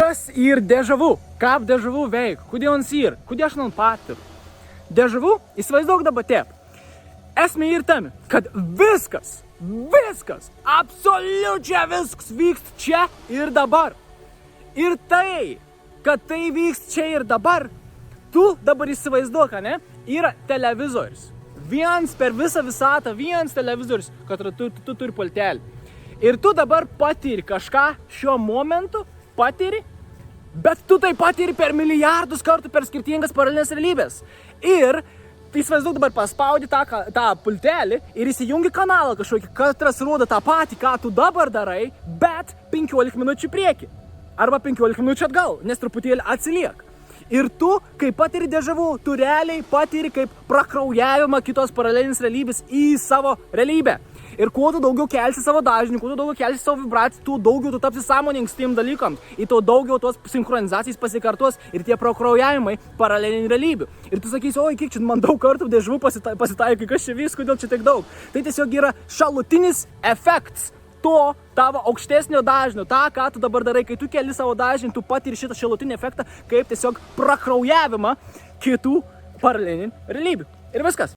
Kas ir dežavu? Kaip dežavu veik? Kodėl jis ir? Kodėl aš patiru? Dežavu, įsivaizduok dabar taip. Esmė ir tame, kad viskas, absoliučiai viskas vyksta čia ir dabar. Ir tai, kad tai vyksta čia ir dabar, tu dabar įsivaizduok, ne, yra televizorius. Vienas per visą visatą, vienas televizorius, kad tu turi pultelį. Ir tu dabar patiri kažką šiuo momentu, bet tu tai patiri per milijardus kartų per skirtingas paralelinės realybės. Ir tai įsivaizduok dabar paspaudi tą pultelį ir įsijungi kanalą kažkokį, katras rodo tą patį, ką tu dabar darai, bet 15 minučių prieki. Arba 15 minučių atgal, nes truputėlį atsiliek. Ir tu, kai patiri dežavu, tu realiai patiri kaip prakraujavimą kitos paralelinės realybės į savo realybę. Ir kuo tu daugiau kelsi savo dažnį, kuo tu daugiau kelsi savo vibraciją, tu daugiau tu tapsi sąmoningas tiem dalykams. Ir tu daugiau tos sinchronizacijas pasikartos ir tie prakraujavimai paralelinių realybių. Ir tu sakysi, oi, kiek čia man daug kartų dežavu pasitaikė, kas čia vis, kodėl čia tiek daug. Tai tiesiog yra šalutinis efektas to tavo aukštesnio dažnio, tą, ką tu dabar darai, kai tu keli savo dažnį, tu patiri šitą šalutinį efektą kaip tiesiog prakraujavimą kitų paralelinių realybių. Ir viskas.